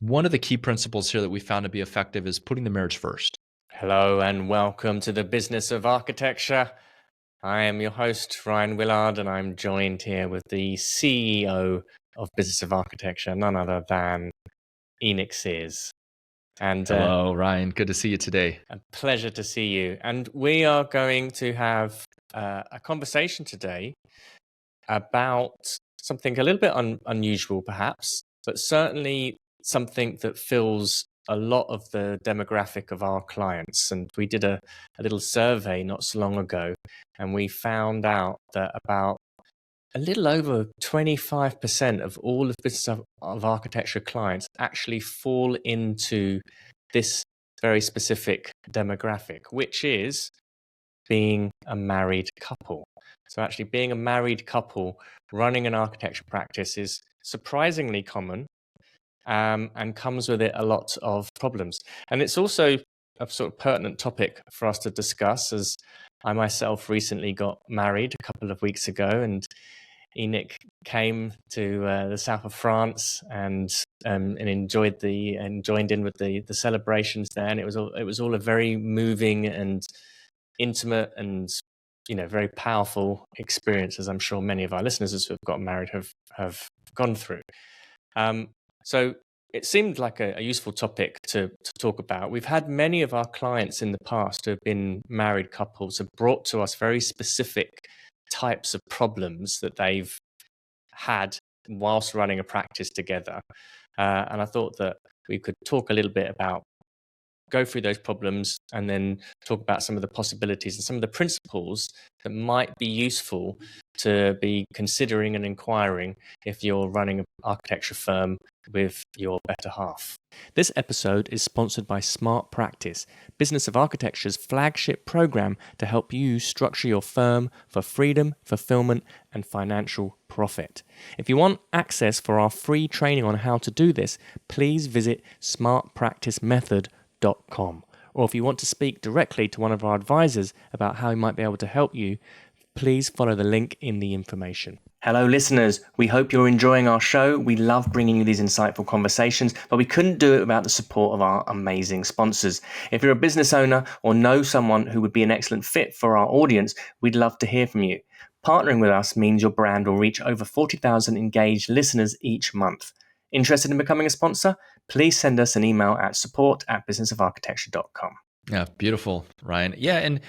one of the key principles here that we found to be effective is putting the marriage first. Hello and welcome to the Business of Architecture. I am your host, Rion Willard, and I'm joined here with the CEO of Business of Architecture, none other than Enoch Sears. And Hello, Ryan. Good to see you today. A pleasure to see you. And we are going to have a conversation today about something a little bit unusual, perhaps, but certainly something that fills a lot of the demographic of our clients. And we did a little survey not so long ago, and we found out that about a little over 25% of all of Business of Architecture clients actually fall into this very specific demographic, which is being a married couple. So actually being a married couple running an architecture practice is surprisingly common, and comes with it a lot of problems. And it's also a sort of pertinent topic for us to discuss, as I myself recently got married a couple of weeks ago, and Enoch came to the south of France and joined in with the celebrations there, and it was all a very moving and intimate and very powerful experience, as I'm sure many of our listeners who have gotten married have gone through. So it seemed like a useful topic to talk about. We've had many of our clients in the past who have been married couples have brought to us very specific types of problems that they've had whilst running a practice together. And I thought that we could talk a little bit about, go through those problems, and then talk about some of the possibilities and some of the principles that might be useful to be considering and inquiring if you're running an architecture firm with your better half. This episode is sponsored by Smart Practice, Business of Architecture's flagship program to help you structure your firm for freedom, fulfillment, and financial profit. If you want access for our free training on how to do this, please visit smartpracticemethod.com. Or if you want to speak directly to one of our advisors about how we might be able to help you, please follow the link in the information. Hello listeners, we hope you're enjoying our show. We love bringing you these insightful conversations, but we couldn't do it without the support of our amazing sponsors. If you're a business owner or know someone who would be an excellent fit for our audience, we'd love to hear from you. Partnering with us means your brand will reach over 40,000 engaged listeners each month. Interested in becoming a sponsor? Please send us an email at support@businessofarchitecture.com. Yeah, beautiful, Ryan. Yeah, and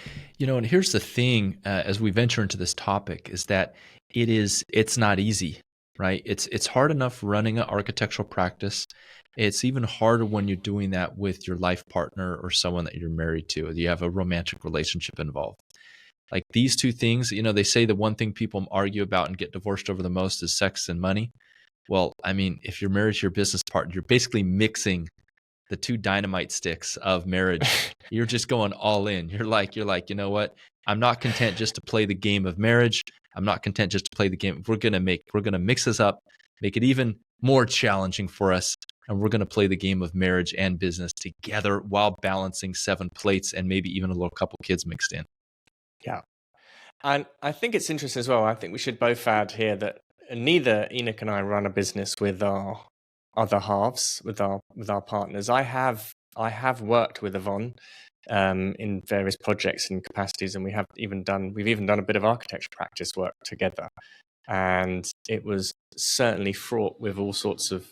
and here's the thing: as we venture into this topic, is that it's not easy, right? It's hard enough running an architectural practice. It's even harder when you're doing that with your life partner or someone that you're married to, or you have a romantic relationship involved. Like these two things, they say the one thing people argue about and get divorced over the most is sex and money. Well, I mean, if you're married to your business partner, you're basically mixing the two dynamite sticks of marriage. You're just going all in. You're like, you know what? I'm not content just to play the game of marriage. I'm not content just to play the game. We're going to mix this up, make it even more challenging for us. And we're going to play the game of marriage and business together while balancing 7 plates and maybe even a little couple kids mixed in. Yeah. And I think it's interesting as well. I think we should both add here that neither Enoch and I run a business with our other halves, with our partners. I have worked with Yvonne in various projects and capacities, and we've even done a bit of architecture practice work together, and it was certainly fraught with all sorts of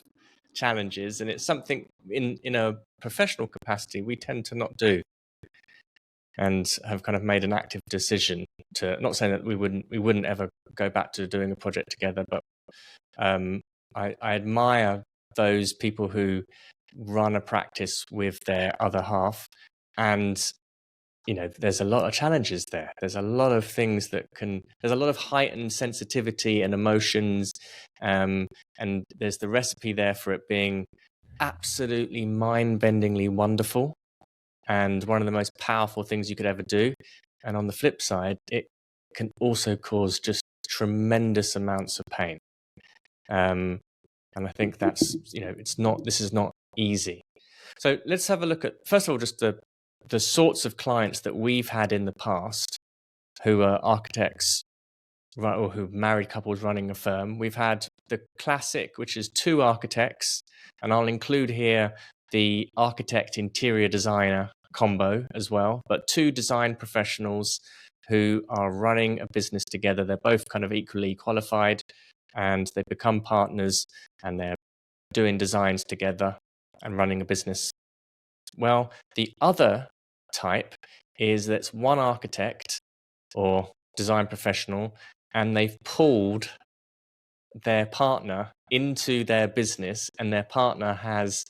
challenges. And it's something in a professional capacity we tend to not do, and have kind of made an active decision to, not saying that we wouldn't ever go back to doing a project together, but I admire those people who run a practice with their other half, and there's a lot of challenges there. There's a lot of things there's a lot of heightened sensitivity and emotions, and there's the recipe there for it being absolutely mind-bendingly wonderful and one of the most powerful things you could ever do. And on the flip side, it can also cause just tremendous amounts of pain. And I think that's, this is not easy. So let's have a look at, first of all, just the sorts of clients that we've had in the past who are architects, right, or who married couples running a firm. We've had the classic, which is two architects, and I'll include here the architect interior designer combo as well, but two design professionals who are running a business together. They're both kind of equally qualified, and they become partners, and they're doing designs together and running a business. Well, the other type is that's one architect or design professional, and they've pulled their partner into their business, and their partner has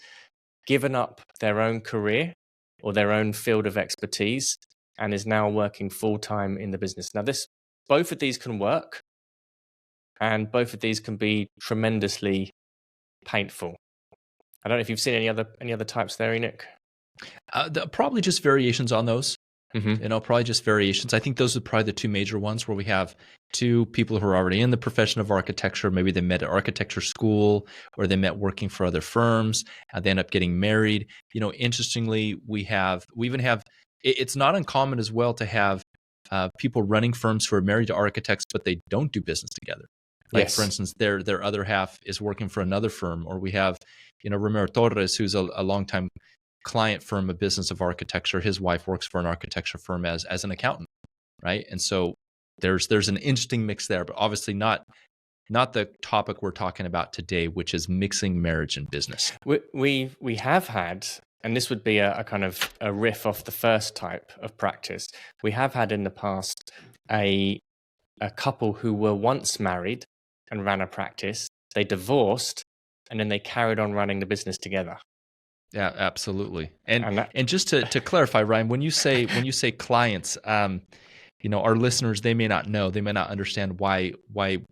given up their own career or their own field of expertise and is now working full-time in the business. Now, both of these can work, and both of these can be tremendously painful. I don't know if you've seen any other types there, Enoch. Probably just variations on those. Mm-hmm. Probably just variations. I think those are probably the two major ones where we have two people who are already in the profession of architecture. Maybe they met at architecture school, or they met working for other firms, and they end up getting married. Interestingly, we even have. It's not uncommon as well to have people running firms who are married to architects, but they don't do business together. Like, Yes. for instance, their other half is working for another firm, or we have, Ramiro Torres, who's a longtime client from a business of architecture. His wife works for an architecture firm as an accountant, right? And so there's an interesting mix there, but obviously not the topic we're talking about today, which is mixing marriage and business. We have had, and this would be a kind of a riff off the first type of practice. We have had in the past a couple who were once married and ran a practice. They divorced, and then they carried on running the business together. Yeah, absolutely. And just to clarify, Rion, when you say clients, our listeners, they may not know, they may not understand why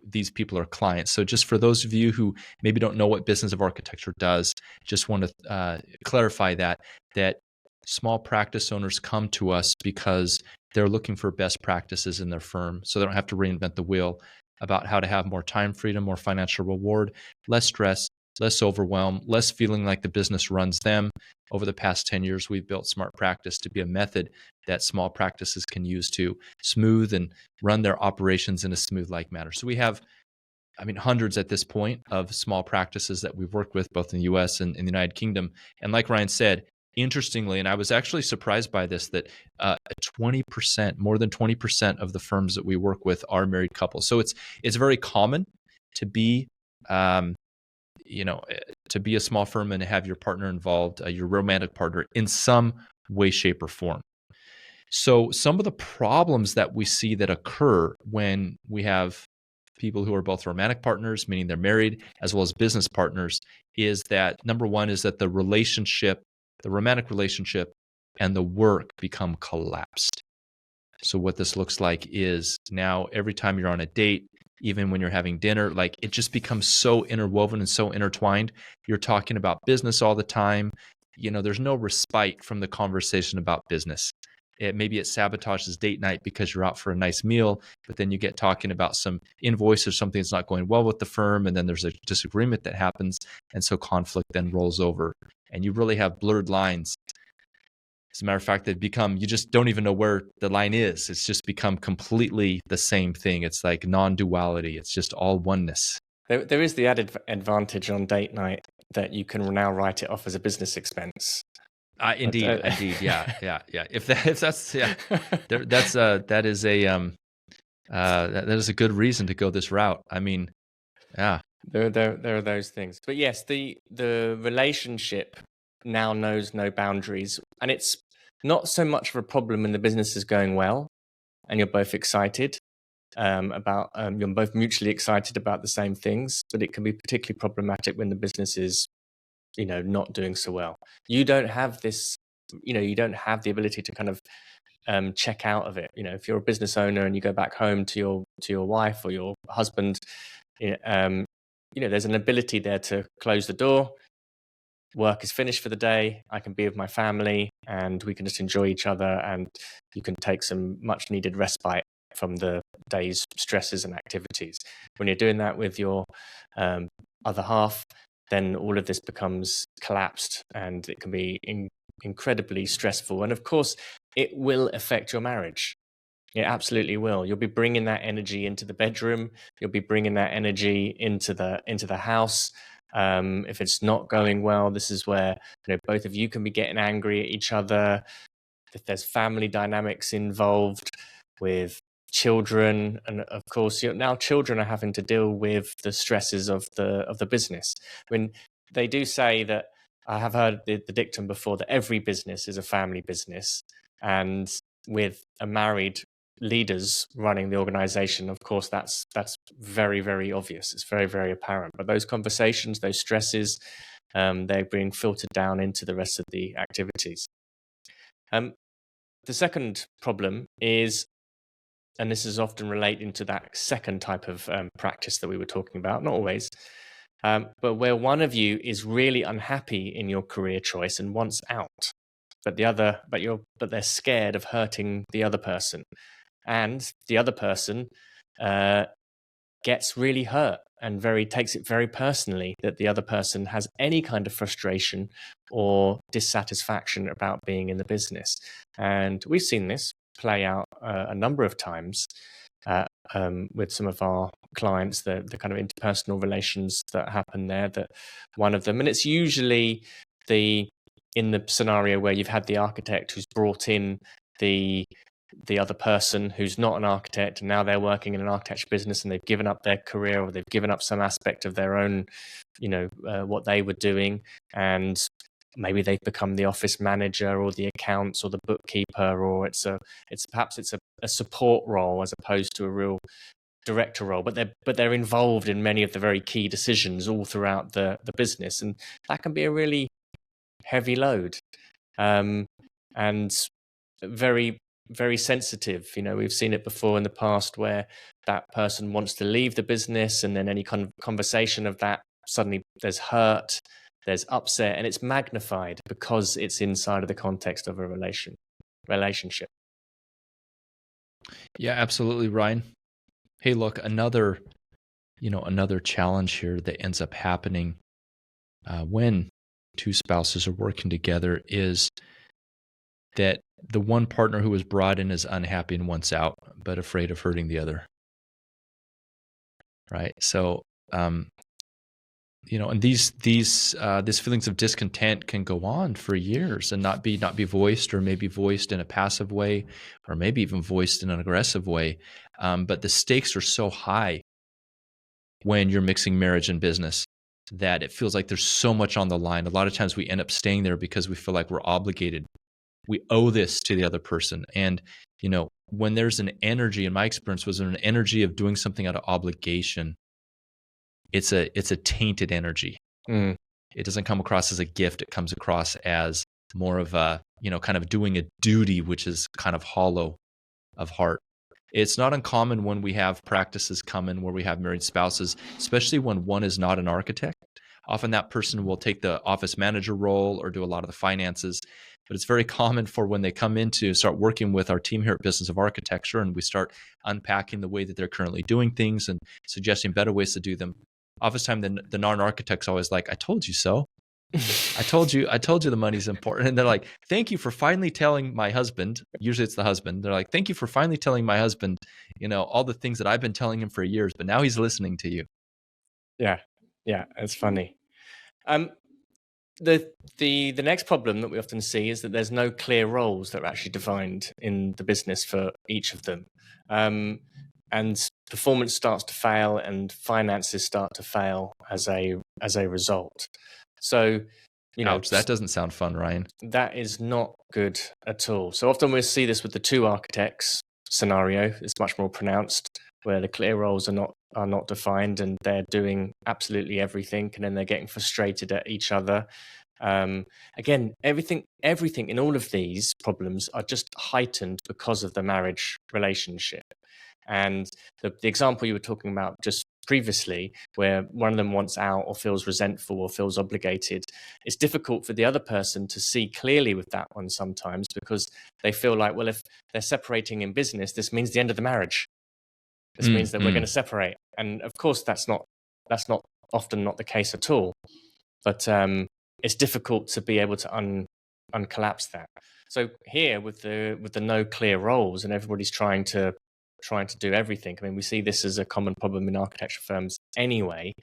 these people are clients. So just for those of you who maybe don't know what business of architecture does, just want to clarify that small practice owners come to us because they're looking for best practices in their firm, so they don't have to reinvent the wheel about how to have more time freedom, more financial reward, less stress, less overwhelm, less feeling like the business runs them. Over the past 10 years, we've built Smart Practice to be a method that small practices can use to smooth and run their operations in a smooth-like manner. So we have, hundreds at this point of small practices that we've worked with both in the US and in the United Kingdom. And like Rion said, interestingly, and I was actually surprised by this, that 20%, more than 20% of the firms that we work with are married couples. So it's very common to be to be a small firm and to have your partner involved, your romantic partner, in some way, shape, or form. So some of the problems that we see that occur when we have people who are both romantic partners, meaning they're married, as well as business partners, is that number one is that the romantic relationship and the work become collapsed. So what this looks like is now every time you're on a date, even when you're having dinner, like, it just becomes so interwoven and so intertwined. You're talking about business all the time. There's no respite from the conversation about business. Maybe it sabotages date night because you're out for a nice meal, but then you get talking about some invoice or something that's not going well with the firm, and then there's a disagreement that happens, and so conflict then rolls over, and you really have blurred lines. As a matter of fact, you just don't even know where the line is. It's just become completely the same thing. It's like non-duality. It's just all oneness. There is the added advantage on date night that you can now write it off as a business expense. Indeed, yeah. If that's that is a good reason to go this route. Yeah. There are those things, but yes, the relationship now knows no boundaries, and it's not so much of a problem when the business is going well and you're both excited you're both mutually excited about the same things, but it can be particularly problematic when the business is not doing so well. You don't have this, you don't have the ability to kind of check out of it. If you're a business owner and you go back home to your wife or your husband, there's an ability there to close the door. Work is finished for the day. I can be with my family, and we can just enjoy each other, and you can take some much needed respite from the day's stresses and activities. When you're doing that with your other half, then all of this becomes collapsed, and it can be incredibly stressful. And of course, it will affect your marriage. It absolutely will. You'll be bringing that energy into the bedroom. You'll be bringing that energy into the house. If it's not going well, this is where both of you can be getting angry at each other. If there's family dynamics involved with children, and of course, now children are having to deal with the stresses of the business. I mean, they do say that, I have heard the dictum before, that every business is a family business, and with a married leaders running the organization, of course, that's very, very obvious. It's very, very apparent. But those conversations, those stresses, they're being filtered down into the rest of the activities. The second problem is, and this is often relating to that second type of practice that we were talking about, not always, but where one of you is really unhappy in your career choice and wants out, but they're scared of hurting the other person, and the other person gets really hurt and takes it very personally that the other person has any kind of frustration or dissatisfaction about being in the business. And we've seen this play out a number of times with some of our clients, the kind of interpersonal relations that happen there. That one of them, and it's usually in the scenario where you've had the architect who's brought in the other person who's not an architect, and now they're working in an architecture business, and they've given up their career, or they've given up some aspect of their own, what they were doing, and maybe they've become the office manager or the accounts or the bookkeeper, or it's perhaps a support role as opposed to a real director role, but they're involved in many of the very key decisions all throughout the business, and that can be a really heavy load, and very, very sensitive. We've seen it before in the past where that person wants to leave the business, and then any kind of conversation of that, suddenly there's hurt, there's upset, and it's magnified because it's inside of the context of a relationship. Yeah, absolutely, Ryan. Hey, look, another challenge here that ends up happening when two spouses are working together is that the one partner who was brought in is unhappy and wants out, but afraid of hurting the other. Right. So, and these feelings of discontent can go on for years and not be voiced, or maybe voiced in a passive way, or maybe even voiced in an aggressive way. But the stakes are so high when you're mixing marriage and business that it feels like there's so much on the line. A lot of times we end up staying there because we feel like we're obligated. We owe this to the other person. And, when there's an energy, in my experience, was an energy of doing something out of obligation, it's a tainted energy. Mm. It doesn't come across as a gift. It comes across as more of a, kind of doing a duty, which is kind of hollow of heart. It's not uncommon when we have practices come in where we have married spouses, especially when one is not an architect. Often that person will take the office manager role or do a lot of the finances. But it's very common for when they come in to start working with our team here at Business of Architecture, and we start unpacking the way that they're currently doing things and suggesting better ways to do them. Oftentimes the non-architect's always like, I told you so. I told you the money's important. And they're like, thank you for finally telling my husband. Usually it's the husband. They're like, thank you for finally telling my husband, all the things that I've been telling him for years, but now he's listening to you. Yeah. It's funny. The next problem that we often see is that there's no clear roles that are actually defined in the business for each of them. And performance starts to fail, and finances start to fail as a result. So, Ouch, that doesn't sound fun, Ryan. That is not good at all. So often we'll see this with the two architects scenario. It's much more pronounced, where the clear roles are not defined, and they're doing absolutely everything, and then they're getting frustrated at each other. Again, everything in all of these problems are just heightened because of the marriage relationship. And the example you were talking about just previously, where one of them wants out or feels resentful or feels obligated, it's difficult for the other person to see clearly with that one sometimes, because they feel like, well, if they're separating in business, this means the end of the marriage. This means that we're going to separate. And of course, that's not often not the case at all. But it's difficult to be able to uncollapse that. So here with the no clear roles and everybody's trying to do everything. I mean, we see this as a common problem in architecture firms anyway,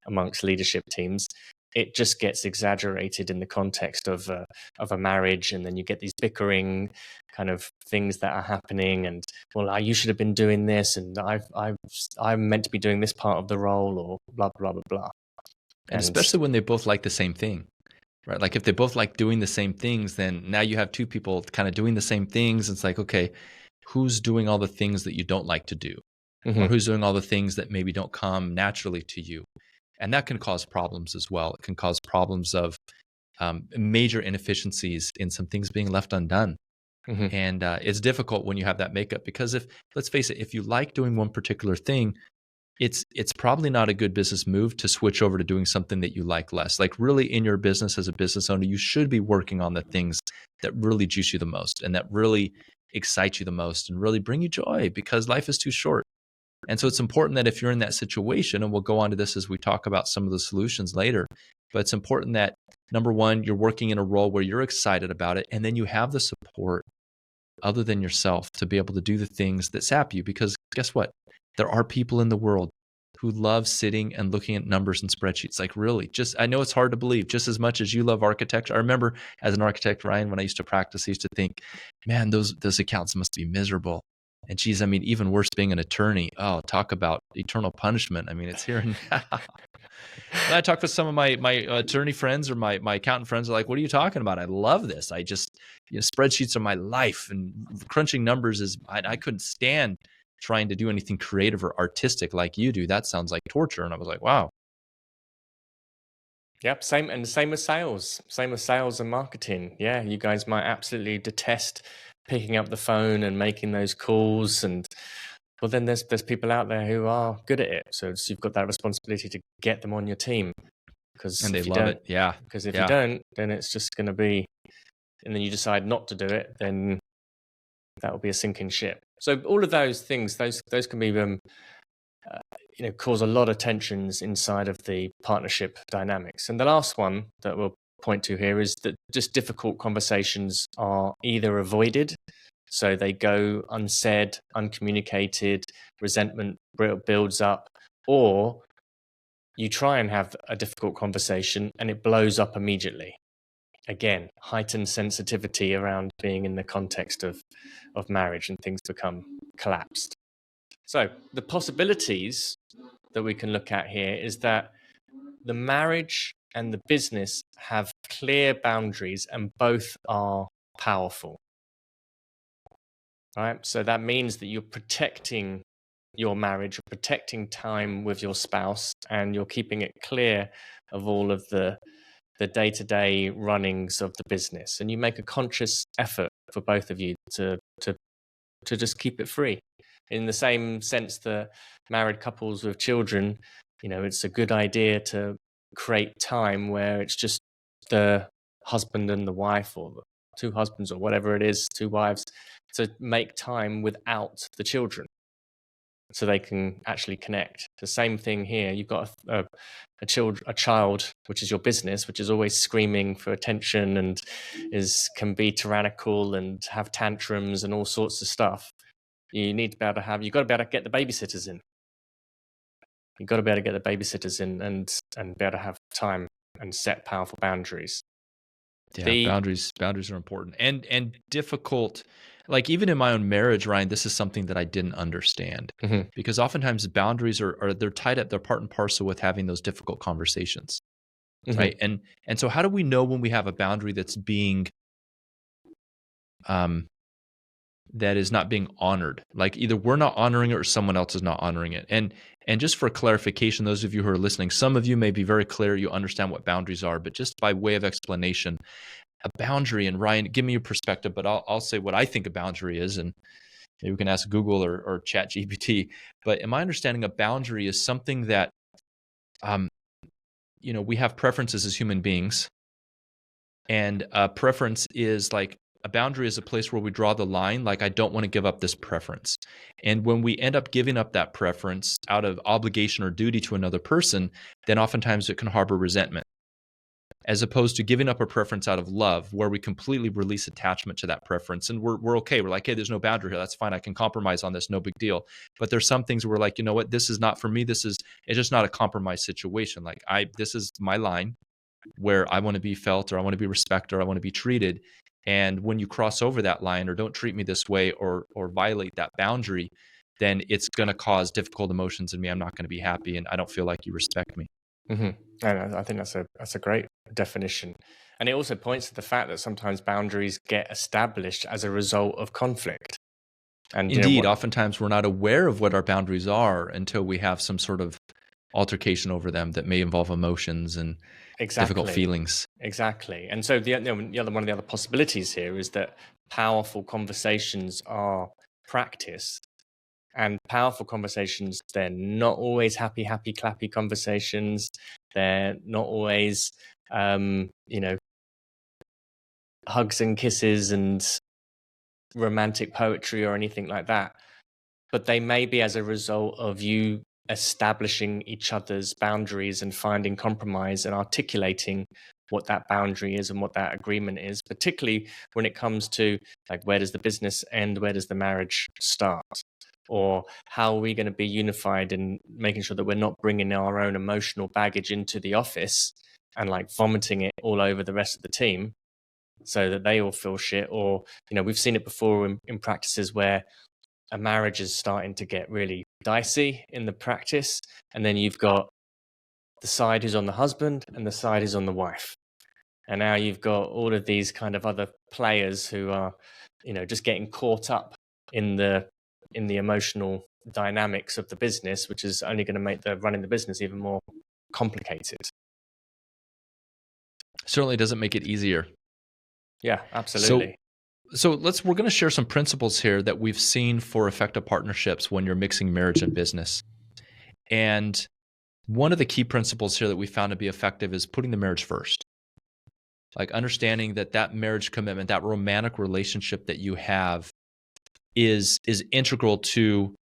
amongst leadership teams. It just gets exaggerated in the context of a marriage, and then you get these bickering kind of things that are happening. And well, you should have been doing this, and I'm meant to be doing this part of the role, or blah blah blah blah. And especially when they both like the same thing, right? Like if they both like doing the same things, then now you have two people kind of doing the same things. It's like, okay, who's doing all the things that you don't like to do, or who's doing all the things that maybe don't come naturally to you? And that can cause problems as well. It can cause problems of major inefficiencies in some things being left undone. And it's difficult when you have that makeup, because let's face it, if you like doing one particular thing, it's probably not a good business move to switch over to doing something that you like less. Like really in your business as a business owner, you should be working on the things that really juice you the most and that really excite you the most and really bring you joy, because life is too short. And so it's important that if you're in that situation, and we'll go on to this as we talk about some of the solutions later, but it's important that, number one, you're working in a role where you're excited about it, and then you have the support other than yourself to be able to do the things that sap you. Because guess what? There are people in the world who love sitting and looking at numbers and spreadsheets. Like really, I know it's hard to believe, just as much as you love architecture. I remember as an architect, Rion, when I used to practice, I used to think, man, those accounts must be miserable. And geez, I mean, even worse being an attorney. Oh, talk about eternal punishment. I mean, it's here and now. And I talk with some of my attorney friends or my accountant friends are like, what are you talking about? I love this. I just, spreadsheets are my life, and crunching numbers is, I couldn't stand trying to do anything creative or artistic like you do. That sounds like torture. And I was like, wow. Yep, same with sales and marketing. Yeah, you guys might absolutely detest picking up the phone and making those calls, and well, then there's people out there who are good at it. So you've got that responsibility to get them on your team, and they love it. Yeah, because if you don't, then it's just going to be, and then you decide not to do it, then that will be a sinking ship. So all of those things, those can be cause a lot of tensions inside of the partnership dynamics. And the last one that we'll point to here is that just difficult conversations are either avoided, so they go unsaid, uncommunicated, resentment builds up, or you try and have a difficult conversation and it blows up immediately. Again, heightened sensitivity around being in the context of marriage, and things become collapsed. So the possibilities that we can look at here is that the marriage and the business have clear boundaries, and both are powerful. Right? So that means that you're protecting your marriage, you're protecting time with your spouse, and you're keeping it clear of all of the day-to-day runnings of the business. And you make a conscious effort for both of you to just keep it free. In the same sense that married couples with children, it's a good idea to create time where it's just the husband and the wife, or the two husbands, or whatever it is, two wives, to make time without the children so they can actually connect. The same thing here. You've got a child, which is your business, which is always screaming for attention and can be tyrannical and have tantrums and all sorts of stuff. You've got to be able to get the babysitters in. You've got to be able to get the babysitters in and be able to have time and set powerful boundaries. Yeah, boundaries are important and difficult. Like even in my own marriage, Rion, this is something that I didn't understand, because oftentimes boundaries they're tied up, they're part and parcel with having those difficult conversations, right? And so how do we know when we have a boundary that's being that is not being honored? Like either we're not honoring it or someone else is not honoring it. And just for clarification, those of you who are listening, some of you may be very clear, you understand what boundaries are, but just by way of explanation, a boundary, and Rion, give me your perspective, but I'll say what I think a boundary is, and maybe we can ask Google or Chat GPT. But in my understanding, a boundary is something that, we have preferences as human beings, and a preference is like, a boundary is a place where we draw the line, like I don't want to give up this preference. And when we end up giving up that preference out of obligation or duty to another person, then oftentimes it can harbor resentment. as opposed to giving up a preference out of love, where we completely release attachment to that preference. And we're okay. We're like, hey, there's no boundary here. That's fine. I can compromise on this. No big deal. But there's some things where we're like, you know what? This is not for me. It's just not a compromise situation. Like this is my line where I want to be felt, or I want to be respected, or I want to be treated. And when you cross over that line, or don't treat me this way, or violate that boundary, then it's going to cause difficult emotions in me. I'm not going to be happy, and I don't feel like you respect me. Mm-hmm. And I think that's a great definition. And it also points to the fact that sometimes boundaries get established as a result of conflict. And indeed, oftentimes we're not aware of what our boundaries are until we have some sort of altercation over them that may involve emotions and difficult feelings. Exactly. And so one of the other possibilities here is that powerful conversations are practiced. And powerful conversations, they're not always happy, clappy conversations. They're not always, hugs and kisses and romantic poetry or anything like that. But they may be as a result of you establishing each other's boundaries and finding compromise and articulating what that boundary is and what that agreement is, particularly when it comes to, like, where does the business end? Where does the marriage start? Or how are we going to be unified in making sure that we're not bringing our own emotional baggage into the office and like vomiting it all over the rest of the team so that they all feel shit? Or, we've seen it before in practices where a marriage is starting to get really dicey in the practice. And then you've got the side who's on the husband and the side who's on the wife. And now you've got all of these kind of other players who are, just getting caught up in the emotional dynamics of the business, which is only going to make the running the business even more complicated. Certainly doesn't make it easier. Yeah, absolutely. So we're going to share some principles here that we've seen for effective partnerships when you're mixing marriage and business. And one of the key principles here that we found to be effective is putting the marriage first. Like understanding that marriage commitment, that romantic relationship that you have is integral to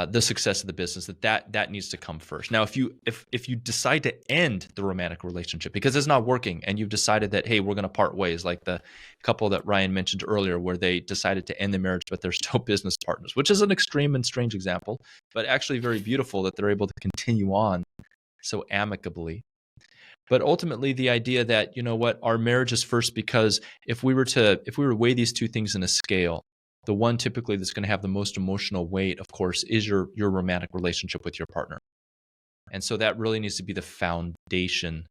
the success of the business, that needs to come first. Now, if you decide to end the romantic relationship because it's not working and you've decided that, hey, we're going to part ways, like the couple that Rion mentioned earlier, where they decided to end the marriage, but they're still business partners, which is an extreme and strange example, but actually very beautiful that they're able to continue on so amicably. But ultimately, the idea that, you know what, our marriage is first, because if we were to weigh these two things in a scale, the one typically that's going to have the most emotional weight, of course, is your romantic relationship with your partner. And so that really needs to be the foundation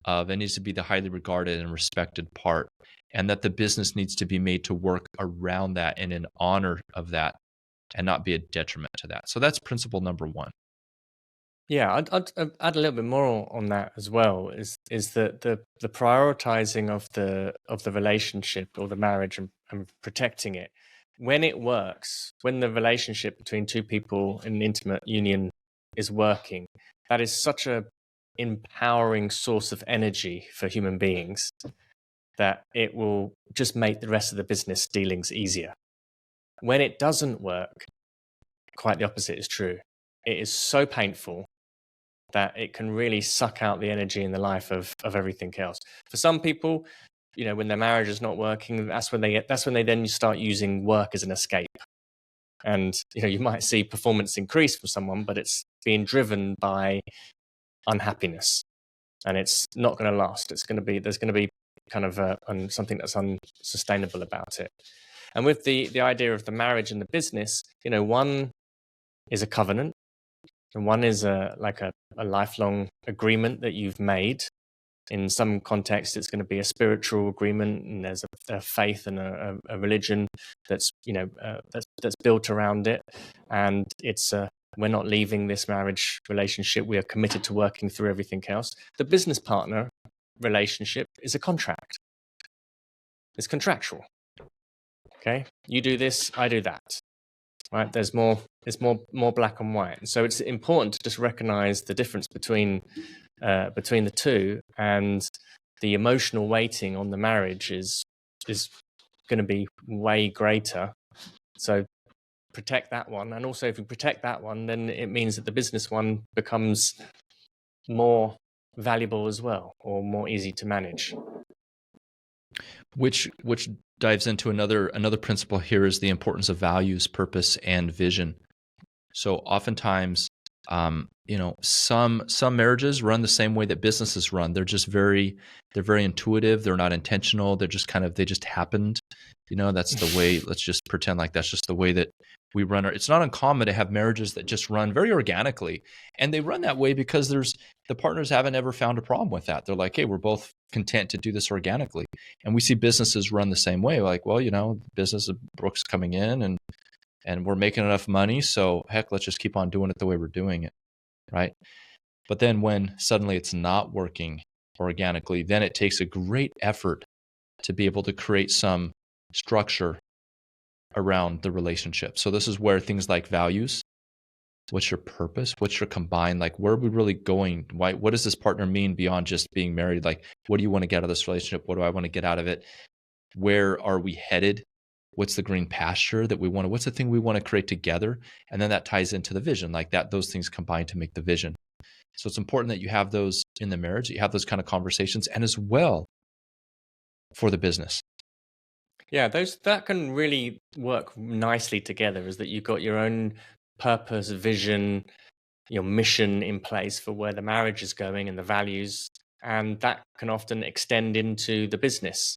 of, it needs to be the highly regarded and respected part, and that the business needs to be made to work around that and in honor of that and not be a detriment to that. So that's principle number one. Yeah, I'd add a little bit more on that as well. Is that the prioritizing of the relationship or the marriage and protecting it when it works, when the relationship between two people in an intimate union is working, that is such a empowering source of energy for human beings that it will just make the rest of the business dealings easier. When it doesn't work, quite the opposite is true. It is so painful that it can really suck out the energy and the life of everything else. For some people, when their marriage is not working, that's when they then start using work as an escape. And, you might see performance increase for someone, but it's being driven by unhappiness, and it's not going to last. There's going to be kind of something that's unsustainable about it. And with the idea of the marriage and the business, one is a covenant, and one is a lifelong agreement that you've made. In some context, it's going to be a spiritual agreement, and there's a faith and a religion that's that's built around it. And it's we're not leaving this marriage relationship. We are committed to working through everything else. The business partner relationship is a contract. It's contractual. Okay, you do this, I do that. Right? It's more black and white. And so it's important to just recognize the difference between the two, and the emotional weighting on the marriage is going to be way greater. So protect that one. And also, if you protect that one, then it means that the business one becomes more valuable as well, or more easy to manage. Which dives into another principle here is the importance of values, purpose, and vision. So oftentimes, some marriages run the same way that businesses run. They're very intuitive. They're not intentional. They're just they just happened. That's the way. Let's just pretend like that's just the way that we run. It's not uncommon to have marriages that just run very organically, and they run that way because the partners haven't ever found a problem with that. They're like, hey, we're both content to do this organically. And we see businesses run the same way. Like, well, business of Brooks coming in and we're making enough money, so heck, let's just keep on doing it the way we're doing it, right? But then when suddenly it's not working organically, then it takes a great effort to be able to create some structure around the relationship. So this is where things like values, what's your purpose, what's your combined, like where are we really going? What does this partner mean beyond just being married? Like, what do you want to get out of this relationship? What do I want to get out of it? Where are we headed? What's the green pasture that we want to, what's the thing we want to create together? And then that ties into the vision, like that, those things combine to make the vision. So it's important that you have those in the marriage, that you have those kind of conversations, and as well for the business. Yeah, that can really work nicely together, is that you've got your own purpose, vision, your mission in place for where the marriage is going and the values, and that can often extend into the business,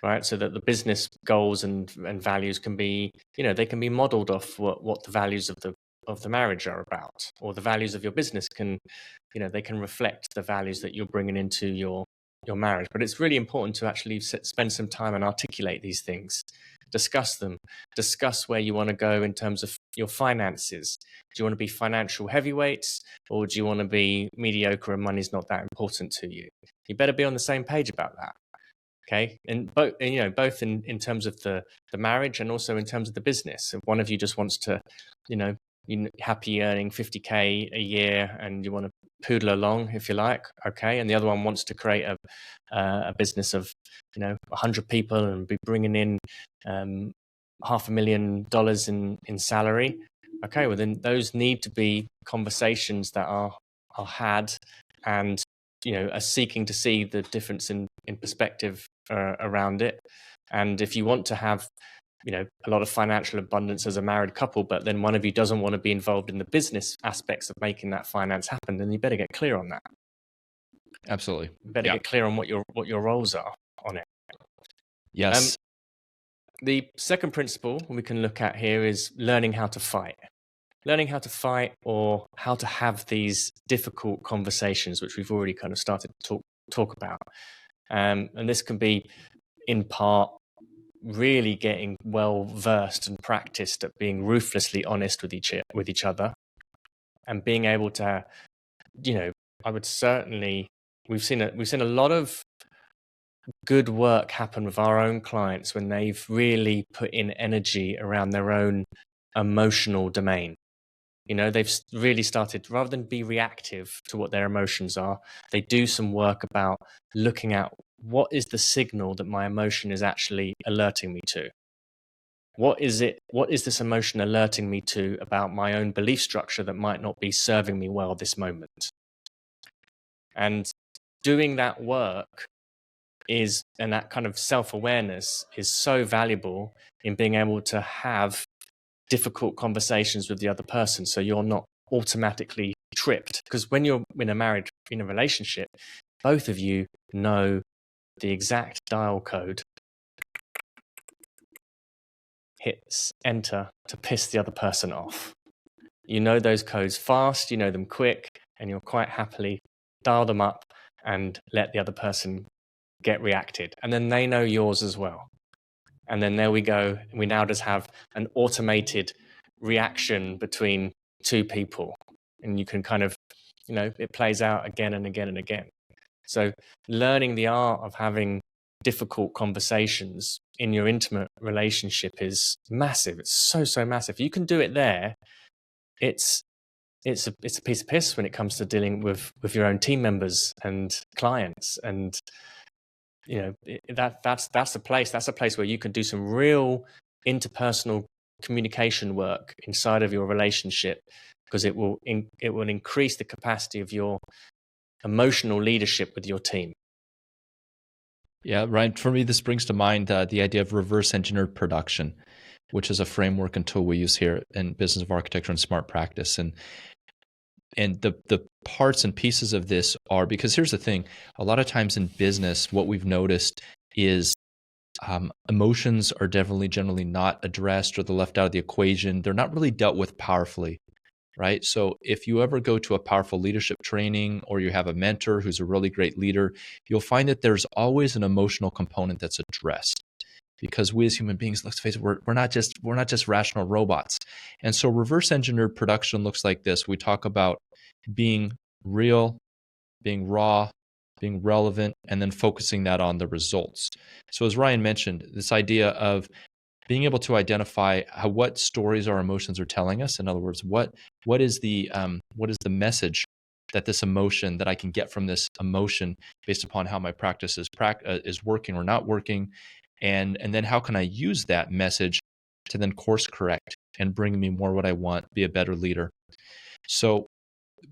right? So that the business goals and values can be, they can be modeled off what the values of the marriage are about, or the values of your business can, they can reflect the values that you're bringing into your marriage. But it's really important to actually spend some time and articulate these things, discuss them, discuss where you want to go in terms of your finances. Do you want to be financial heavyweights, or do you want to be mediocre and money's not that important to you? You better be on the same page about that. Okay. And both in terms of the marriage and also in terms of the business. If one of you just wants to, you're happy earning 50K a year and you want to poodle along, if you like, okay, and the other one wants to create a business of 100 people and be bringing in $500,000 in salary, okay, well then those need to be conversations that are had, and are seeking to see the difference in perspective around it. And if you want to have a lot of financial abundance as a married couple, but then one of you doesn't want to be involved in the business aspects of making that finance happen, then you better get clear on that. Absolutely. You better get clear on what your roles are on it. Yes. The second principle we can look at here is learning how to fight. Learning how to fight, or how to have these difficult conversations, which we've already kind of started to talk about. And this can be, in part, really getting well versed and practiced at being ruthlessly honest with each other, and being able to, I would certainly, we've seen a lot of good work happen with our own clients when they've really put in energy around their own emotional domain. They've really started, rather than be reactive to what their emotions are, they do some work about looking at what is the signal that my emotion is actually alerting me to. What is this emotion alerting me to about my own belief structure that might not be serving me well this moment? And doing that work and that kind of self-awareness is so valuable in being able to have difficult conversations with the other person, so you're not automatically tripped. Because when you're in a relationship, both of you know the exact dial code. Hits enter to piss the other person off. You know those codes fast, you know them quick, and you'll quite happily dial them up and let the other person get reacted. And then they know yours as well. And then there we go. We now just have an automated reaction between two people. And you can kind of, it plays out again and again and again. So learning the art of having difficult conversations in your intimate relationship is massive. It's so massive. You can do it there. It's a piece of piss when it comes to dealing with your own team members and clients, and that's a place where you can do some real interpersonal communication work inside of your relationship, because it will increase the capacity of your emotional leadership with your team? Yeah, Ryan, for me, this brings to mind the idea of reverse engineered production, which is a framework and tool we use here in Business of Architecture and Smart Practice. And the parts and pieces of this are, because here's the thing, a lot of times in business, what we've noticed is emotions are generally not addressed, or they're left out of the equation. They're not really dealt with powerfully, right? So if you ever go to a powerful leadership training, or you have a mentor who's a really great leader, you'll find that there's always an emotional component that's addressed. Because we as human beings, let's face it, we're not just rational robots. And so reverse engineered production looks like this. We talk about being real, being raw, being relevant, and then focusing that on the results. So as Rion mentioned, this idea of being able to identify what stories our emotions are telling us. In other words, what is the message that this emotion, that I can get from this emotion based upon how my practice is working or not working, and then how can I use that message to then course correct and bring me more what I want, be a better leader. So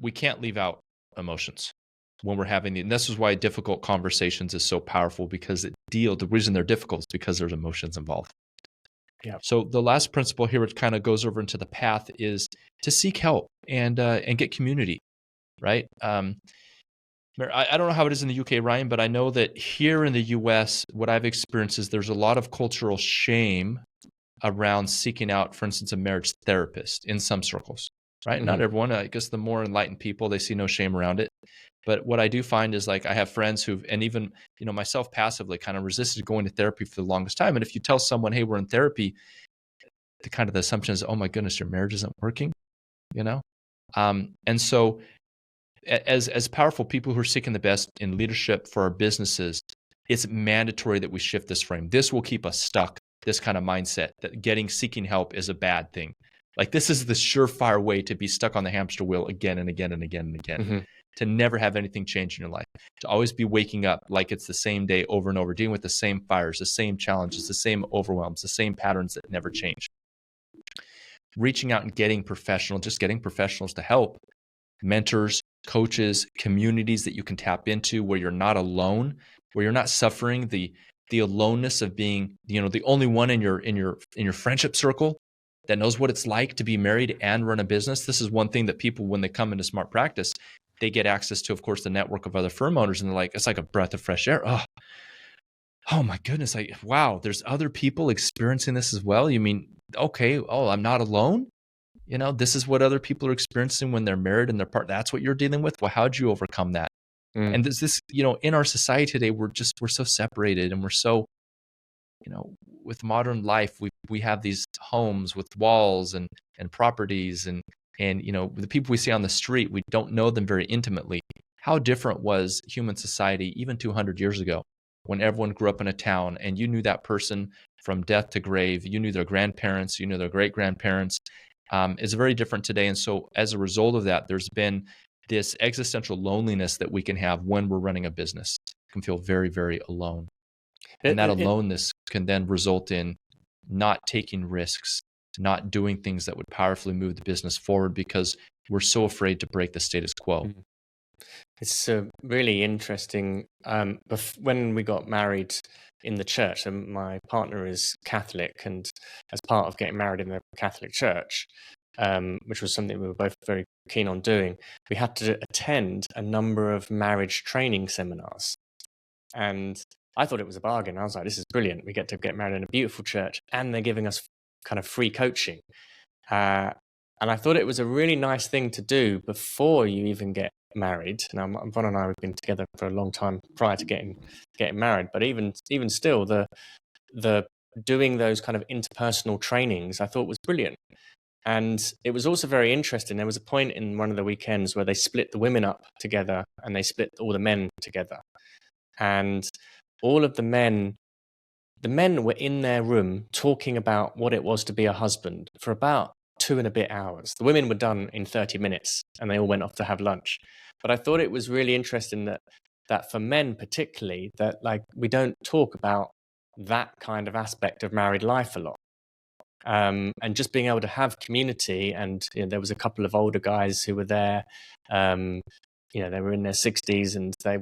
we can't leave out emotions when we're having and this is why difficult conversations is so powerful, because the reason they're difficult is because there's emotions involved. Yeah. So the last principle here, which kind of goes over into the path, is to seek help and get community, right? I don't know how it is in the UK, Ryan, but I know that here in the US, what I've experienced is there's a lot of cultural shame around seeking out, for instance, a marriage therapist in some circles, right? Mm-hmm. Not everyone. I guess the more enlightened people, they see no shame around it. But what I do find is, like, I have friends and even, myself passively kind of resisted going to therapy for the longest time. And if you tell someone, hey, we're in therapy, the assumption is, oh my goodness, your marriage isn't working, And so as powerful people who are seeking the best in leadership for our businesses, it's mandatory that we shift this frame. This will keep us stuck, this kind of mindset that seeking help is a bad thing. Like, this is the surefire way to be stuck on the hamster wheel again and again and again and again. Mm-hmm. To never have anything change in your life, to always be waking up like it's the same day over and over, dealing with the same fires, the same challenges, the same overwhelms, the same patterns that never change. Reaching out and getting professionals to help, mentors, coaches, communities that you can tap into where you're not alone, where you're not suffering the aloneness of being, the only one in your friendship circle that knows what it's like to be married and run a business. This is one thing that people, when they come into Smart Practice, they get access to, of course, the network of other firm owners, and they're like, it's like a breath of fresh air. Oh my goodness. Wow, there's other people experiencing this as well. You mean, okay, I'm not alone? This is what other people are experiencing when they're married and they're that's what you're dealing with. Well, how'd you overcome that? And this, in our society today, we're so separated, and we're so, with modern life, we have these homes with walls and properties and the people we see on the street, we don't know them very intimately. How different was human society even 200 years ago, when everyone grew up in a town and you knew that person from death to grave, you knew their grandparents, you knew their great grandparents. It's very different today. And so as a result of that, there's been this existential loneliness that we can have when we're running a business. We can feel very, very alone. And that aloneness can then result in not taking risks, not doing things that would powerfully move the business forward, because we're so afraid to break the status quo. It's really interesting. When we got married in the church, and my partner is Catholic, and as part of getting married in the Catholic church, which was something we were both very keen on doing, we had to attend a number of marriage training seminars. And I thought it was a bargain. I was like, this is brilliant. We get to get married in a beautiful church, and they're giving us kind of free coaching. And I thought it was a really nice thing to do before you even get married. Now, Yvonne and I have been together for a long time prior to getting married, but even still, the doing those kind of interpersonal trainings I thought was brilliant. And it was also very interesting. There was a point in one of the weekends where they split the women up together and they split all the men together. And all of the men were in their room talking about what it was to be a husband for about 2 and a bit hours. The women were done in 30 minutes and they all went off to have lunch. But I thought it was really interesting that for men particularly, that like we don't talk about that kind of aspect of married life a lot. And just being able to have community, and there was a couple of older guys who were there they were in their 60s, and they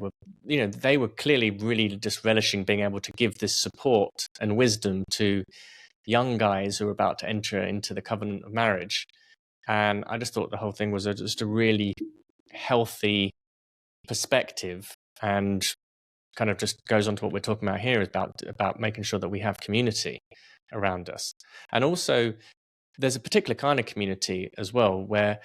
were clearly really just relishing being able to give this support and wisdom to young guys who were about to enter into the covenant of marriage. And I just thought the whole thing was just a really healthy perspective, and kind of just goes on to what we're talking about here, is about making sure that we have community around us. And also there's a particular kind of community as well, where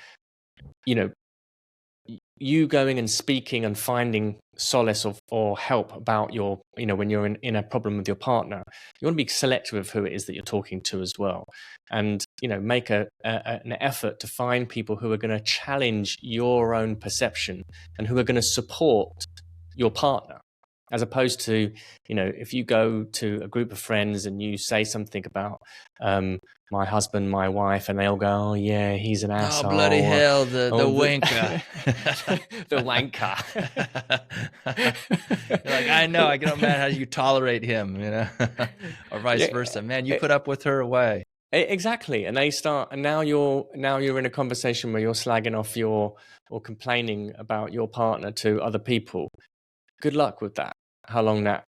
you going and speaking and finding solace or help about your, when you're in a problem with your partner, you want to be selective of who it is that you're talking to as well. And, make an effort to find people who are going to challenge your own perception and who are going to support your partner. As opposed to, if you go to a group of friends and you say something about my husband, my wife, and they all go, "Oh yeah, he's an asshole." Oh bloody hell, the wanker, the wanker. Like, I know, I get on mad how you tolerate him, or vice versa. Man, you put up with her away. Exactly, and they start, and now you're in a conversation where you're slagging off or complaining about your partner to other people. Good luck with that. How long that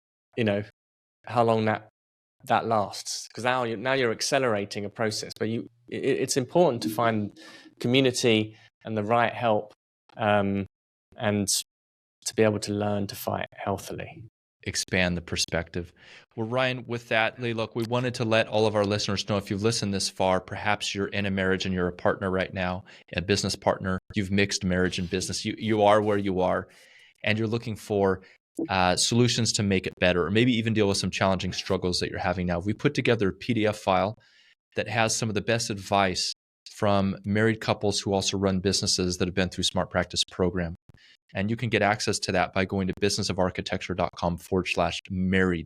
lasts? Because now you're accelerating a process. But it's important to find community and the right help, and to be able to learn to fight healthily. Expand the perspective. Well, Rion, with that, look, we wanted to let all of our listeners know, if you've listened this far, perhaps you're in a marriage and you're a partner right now, a business partner, you've mixed marriage and business, you are where you are, and you're looking for solutions to make it better, or maybe even deal with some challenging struggles that you're having now. We put together a PDF file that has some of the best advice from married couples who also run businesses that have been through Smart Practice program. And you can get access to that by going to businessofarchitecture.com/married.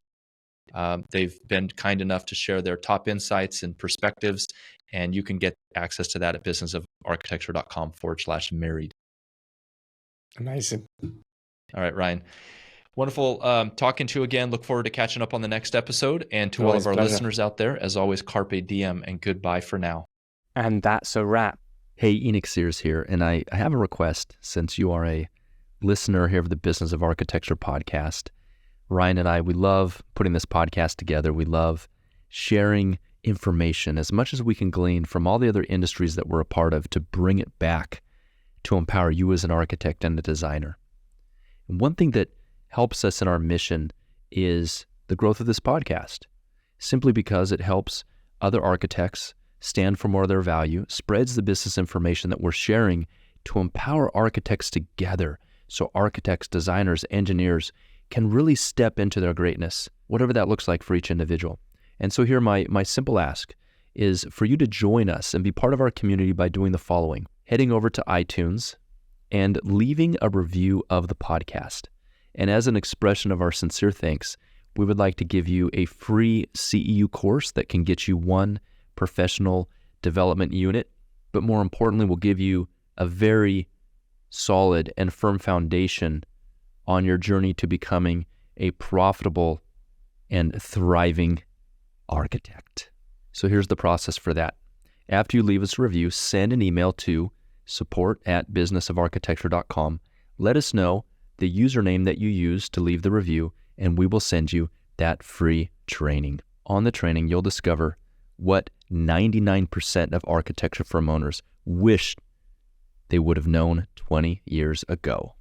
They've been kind enough to share their top insights and perspectives, and you can get access to that at businessofarchitecture.com/married. Amazing. All right, Rion. Wonderful talking to you again. Look forward to catching up on the next episode. And to all of our listeners out there, as always, carpe diem and goodbye for now. And that's a wrap. Hey, Enoch Sears here, and I have a request. Since you are a listener here of the Business of Architecture podcast, Rion and I, we love putting this podcast together. We love sharing information as much as we can glean from all the other industries that we're a part of to bring it back to empower you as an architect and a designer. And one thing that helps us in our mission is the growth of this podcast, simply because it helps other architects stand for more of their value, spreads the business information that we're sharing to empower architects together, so architects, designers, engineers can really step into their greatness, whatever that looks like for each individual. And so here my simple ask is for you to join us and be part of our community by doing the following: heading over to iTunes and leaving a review of the podcast. And as an expression of our sincere thanks, we would like to give you a free CEU course that can get you one professional development unit, but more importantly, will give you a very solid and firm foundation on your journey to becoming a profitable and thriving architect. So here's the process for that. After you leave us a review, send an email to support@businessofarchitecture.com. Let us know the username that you use to leave the review, and we will send you that free training. On the training, you'll discover what 99% of architecture firm owners wish they would have known 20 years ago.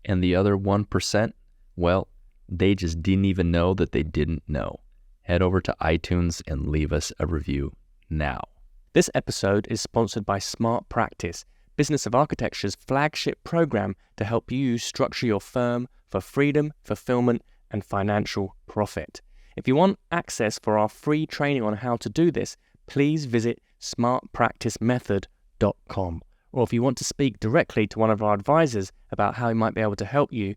And the other 1%, well, they just didn't even know that they didn't know. Head over to iTunes and leave us a review now. This episode is sponsored by Smart Practice, Business of Architecture's flagship program to help you structure your firm for freedom, fulfillment, and financial profit. If you want access for our free training on how to do this, please visit smartpracticemethod.com. Or if you want to speak directly to one of our advisors about how he might be able to help you,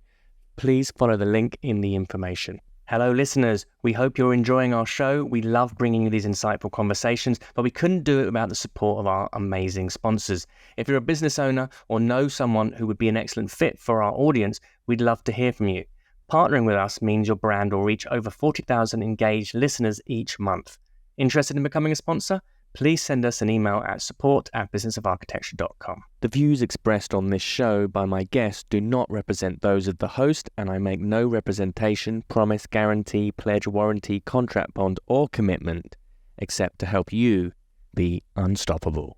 please follow the link in the information. Hello listeners, we hope you're enjoying our show. We love bringing you these insightful conversations, but we couldn't do it without the support of our amazing sponsors. If you're a business owner or know someone who would be an excellent fit for our audience, we'd love to hear from you. Partnering with us means your brand will reach over 40,000 engaged listeners each month. Interested in becoming a sponsor? please send us an email at support@businessofarchitecture.com. The views expressed on this show by my guests do not represent those of the host, and I make no representation, promise, guarantee, pledge, warranty, contract bond, or commitment except to help you be unstoppable.